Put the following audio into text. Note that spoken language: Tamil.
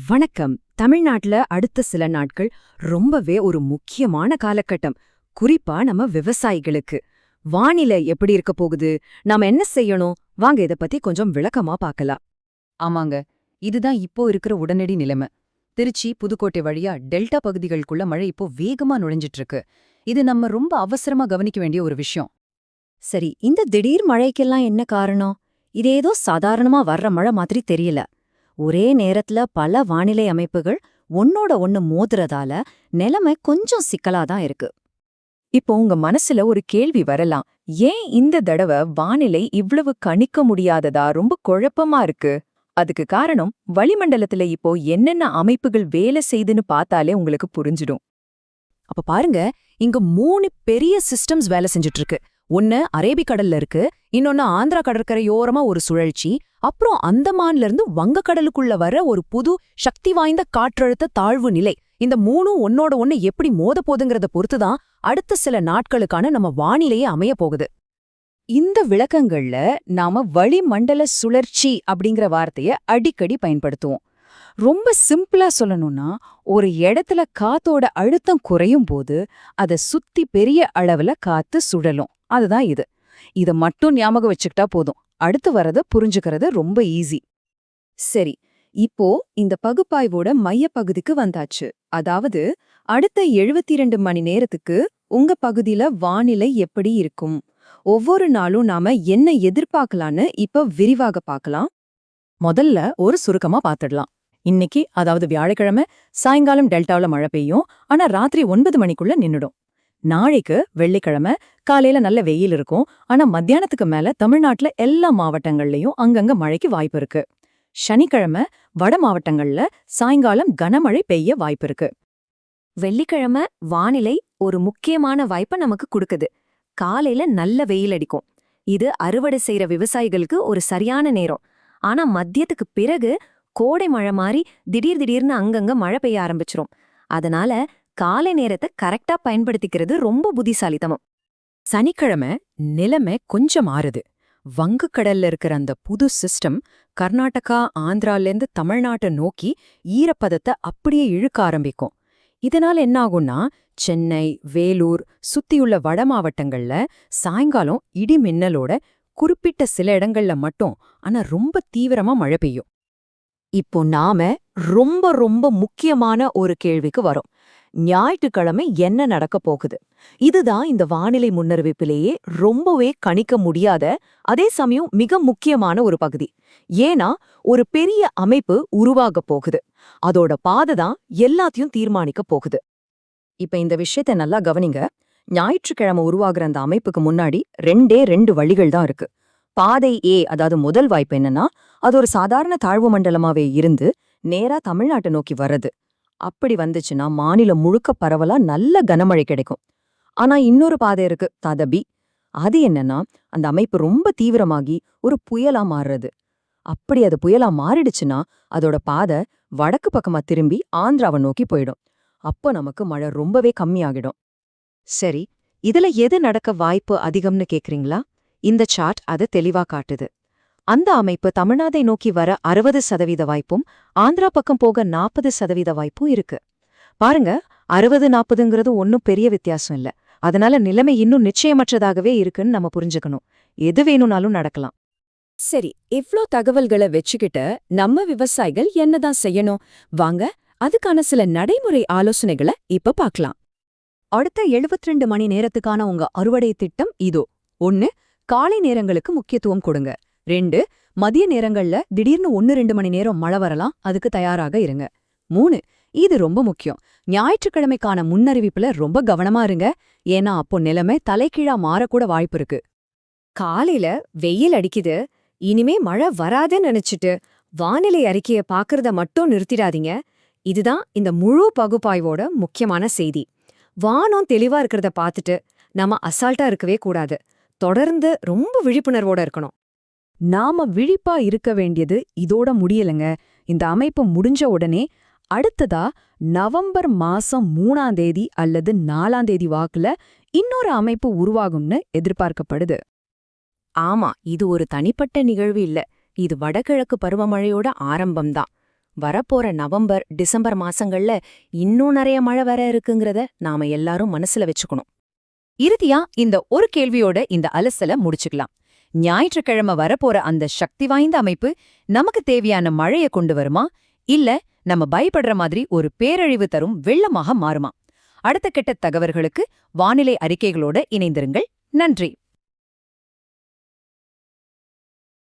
வணக்கம். தமிழ்நாட்டுல அடுத்த சில நாட்கள் ரொம்பவே ஒரு முக்கியமான காலகட்டம். குறிப்பா நம்ம விவசாயிகளுக்கு. வானிலை எப்படி இருக்க போகுது, நாம என்ன செய்யணும், வாங்க இத பத்தி கொஞ்சம் விளக்கமா பார்க்கலாம். ஆமாங்க, இதுதான் இப்போ இருக்கிற உடனடி நிலைமை. திருச்சி, புதுக்கோட்டை வழியா டெல்டா பகுதிகளுக்குள்ள மழை இப்போ வேகமா நுழைஞ்சிட்டு இருக்கு. இது நம்ம ரொம்ப அவசரமா கவனிக்க வேண்டிய ஒரு விஷயம். சரி, இந்த திடீர் மழைக்கெல்லாம் என்ன காரணம்? இது ஏதோ சாதாரணமா வர்ற மழை மாதிரி தெரியல. ஒரே நேரத்துல பல வானிலை அமைப்புகள் ஒன்னோட ஒன்னு மோதுறதால நிலைமை கொஞ்சம் சிக்கலாதான் இருக்கு. இப்போ உங்க மனசுல ஒரு கேள்வி வரலாம். ஏன் இந்த தடவை வானிலை இவ்வளவு கணிக்க முடியாததா, ரொம்ப குழப்பமா இருக்கு? அதுக்கு காரணம் வளிமண்டலத்துல இப்போ என்னென்ன அமைப்புகள் வேலை செய்துன்னு பார்த்தாலே உங்களுக்கு புரிஞ்சிடும். அப்ப பாருங்க, இங்க 3 பெரிய சிஸ்டம்ஸ் வேலை செஞ்சுட்டு இருக்கு. ஒன்னு அரேபிக்கடல்ல இருக்கு, இன்னொன்னு ஆந்திரா கடற்கரையோரமா ஒரு சுழற்சி, அப்புறம் அந்தமான்ல இருந்து வங்கக்கடலுக்குள்ள வர ஒரு புது சக்தி வாய்ந்த காற்றழுத்த தாழ்வு நிலை. இந்த மூணும் ஒன்னோட ஒன்னு எப்படி மோத போதுங்கிறத பொறுத்துதான் அடுத்த சில நாட்களுக்கான நம்ம வானிலையே அமைய போகுது. இந்த விளக்கங்கள்ல நாம வளிமண்டல சுழற்சி அப்படிங்கிற வார்த்தைய அடிக்கடி பயன்படுத்துவோம். ரொம்ப சிம்பிளா சொல்லணும்னா, ஒரு இடத்துல காத்தோட அழுத்தம் குறையும் போது அதை சுத்தி பெரிய அளவுல காத்து சுழலும். அதுதான் இது. இத மட்டும் ஞாபகம் வச்சுக்கிட்டா போதும். அடுத்து வரத புரிஞ்சுக்கிறது ரொம்ப ஈஸி. சரி, இப்போ இந்த பகுப்பாய்வோட மையப்பகுதிக்கு வந்தாச்சு. அதாவது அடுத்த 72 மணி நேரத்துக்கு உங்க பகுதியில வானிலை எப்படி இருக்கும், ஒவ்வொரு நாளும் நாம என்ன எதிர்பார்க்கலான்னு இப்ப விரிவாக பார்க்கலாம். முதல்ல ஒரு சுருக்கமா பார்த்துடலாம். இன்னைக்கு, அதாவது வியாழக்கிழமை சாயங்காலம் டெல்டாவுல மழை பெய்யும். ஆனா ராத்திரி 9 மணிக்குள்ள நின்னுடும். நாளைக்கு வெள்ளிக்கிழமை காலையில நல்ல வெயில் இருக்கும். ஆனா மத்தியானத்துக்கு மேல தமிழ்நாட்டுல எல்லா மாவட்டங்கள்லயும் அங்கங்க மழைக்கு வாய்ப்பு இருக்கு. சனிக்கிழமை வட மாவட்டங்கள்ல சாயங்காலம் கனமழை பெய்ய வாய்ப்பு இருக்கு. வெள்ளிக்கிழமை வானிலை ஒரு முக்கியமான வாய்ப்பை நமக்கு கொடுக்குது. காலையில நல்ல வெயில் அடிக்கும். இது அறுவடை செய்யற விவசாயிகளுக்கு ஒரு சரியான நேரம். ஆனா மத்தியத்துக்கு பிறகு கோடை மழை மாதிரி திடீர்னு அங்கங்க மழை பெய்ய ஆரம்பிச்சிரும். அதனால காலை நேரத்தை கரெக்டா பயன்படுத்திக்கிறது ரொம்ப புத்திசாலித்தனம். சனிக்கிழமை நிலைமை கொஞ்சம் மாறுது. வங்கக்கடல்ல இருக்கிற அந்த புது சிஸ்டம் கர்நாடகா, ஆந்திராலேருந்து தமிழ்நாட்டை நோக்கி ஈரப்பதத்தை அப்படியே இழுக்க ஆரம்பிக்கும். இதனால என்ன ஆகும்னா, சென்னை, வேலூர் சுத்தியுள்ள வட மாவட்டங்கள்ல சாயங்காலம் இடி மின்னலோட குறிப்பிட்ட சில இடங்கள்ல மட்டும் ஆனா ரொம்ப தீவிரமா மழை பெய்யும். இப்போ நாம ரொம்ப ரொம்ப முக்கியமான ஒரு கேள்விக்கு வரோம். ஞாயிற்றுக்கிழமை என்ன நடக்க போகுது? இதுதான் இந்த வானிலை முன்னறிவிப்பிலேயே ரொம்பவே கணிக்க முடியாத, அதே சமயம் மிக முக்கியமான ஒரு பகுதி. ஏன்னா ஒரு பெரிய அமைப்பு உருவாக போகுது. அதோட பாதை தான் எல்லாத்தையும் தீர்மானிக்க போகுது. இப்ப இந்த விஷயத்த நல்லா கவனிங்க. ஞாயிற்றுக்கிழமை உருவாகிற அந்த அமைப்புக்கு முன்னாடி ரெண்டே 2 வழிகள் தான் இருக்கு. பாதை ஏ, அதாவது முதல் வாய்ப்பு என்னன்னா, அது ஒரு சாதாரண தாழ்வு மண்டலமாவே இருந்து நேரா தமிழ்நாட்டை நோக்கி வர்றது. அப்படி வந்துச்சுன்னா மாநிலம் முழுக்க பரவலா நல்ல கனமழை கிடைக்கும். ஆனா இன்னொரு பாதை இருக்கு, பாதை பி. அது என்னன்னா, அந்த அமைப்பு ரொம்ப தீவிரமாகி ஒரு புயலா மாறுறது. அப்படி அது புயலா மாறிடுச்சுன்னா அதோட பாதை வடக்கு பக்கமா திரும்பி ஆந்திராவை நோக்கி போயிடும். அப்போ நமக்கு மழை ரொம்பவே கம்மியாகிடும். சரி, இதுல எது நடக்க வாய்ப்பு அதிகம்னு கேக்குறீங்களா? இந்த சார்ட் அது தெளிவா காட்டுது. அந்த அமைப்பு தமிழ்நாட்டை நோக்கி வர 60% வாய்ப்பும் ஆந்திரா பக்கம் போக 40% வாய்ப்பும் இருக்கு. பாருங்க, 60-40ங்கிறது ஒன்னும் பெரிய வித்தியாசம் இல்ல. அதனால நிலைமை இன்னும் நிச்சயமற்றதாகவே இருக்குன்னு நம்ம புரிஞ்சுக்கணும். எது வேணும்னாலும் நடக்கலாம். சரி, இவ்ளோ தகவல்களை வச்சுக்கிட்டு நம்ம விவசாயிகள் என்னதான் செய்யணும்? வாங்க அதுக்கான சில நடைமுறை ஆலோசனைகளை இப்ப பார்க்கலாம். அடுத்த 72 மணி நேரத்துக்கான உங்க அறுவடை திட்டம் இதோ. 1. காலை நேரங்களுக்கு முக்கியத்துவம் கொடுங்க. 2. மதிய நேரங்கள்ல திடீர்னு 1-2 மணி நேரம் மழை வரலாம், அதுக்கு தயாராக இருங்க. 3. இது ரொம்ப முக்கியம், ஞாயிற்றுக்கிழமைக்கான முன்னறிவிப்புல ரொம்ப கவனமா இருங்க. ஏன்னா அப்போ நிலைமை தலைகீழா மாறக்கூட வாய்ப்பு இருக்கு. காலையில வெயில் அடிக்குது, இனிமே மழை வராதுன்னு நினைச்சிட்டு வானிலை அறிக்கைய பாக்குறத மட்டும் நிறுத்திடாதீங்க. இதுதான் இந்த முழு பகுப்பாய்வோட முக்கியமான செய்தி. வானம் தெளிவா இருக்கிறத பார்த்துட்டு நம்ம அசால்ட்டா இருக்கவே கூடாது. தொடர்ந்து ரொம்ப விழிப்புணர்வோட இருக்கணும். நாம விழிப்பா இருக்க வேண்டியது இதோட முடியலங்க. இந்த அமைப்பு முடிஞ்ச உடனே அடுத்ததா நவம்பர் மாசம் 3ஆம் தேதி அல்லது 4ஆம் தேதி வாக்குல இன்னொரு அமைப்பு உருவாகும்னு எதிர்பார்க்கப்படுது. ஆமா, இது ஒரு தனிப்பட்ட நிகழ்வு இல்ல. இது வடகிழக்கு பருவமழையோட ஆரம்பம்தான். வரப்போற நவம்பர், டிசம்பர் மாசங்கள்ல இன்னும் நிறைய மழை வர இருக்குங்கிறத நாம எல்லாரும் மனசுல வச்சுக்கணும். இறுதியா இந்த ஒரு கேள்வியோட இந்த அலசல முடிச்சுக்கலாம். ஞாயிற்றுக்கிழமை வரப்போற அந்த சக்தி வாய்ந்த அமைப்பு நமக்கு தேவையான மழைய கொண்டு வருமா, இல்ல நம்ம பயப்படுற மாதிரி ஒரு பேரழிவு தரும் வெள்ளமாக மாறுமா? அடுத்த கெட்ட தகவல்களுக்கு வானிலை அறிக்கைகளோட இணைந்திருங்கள். நன்றி.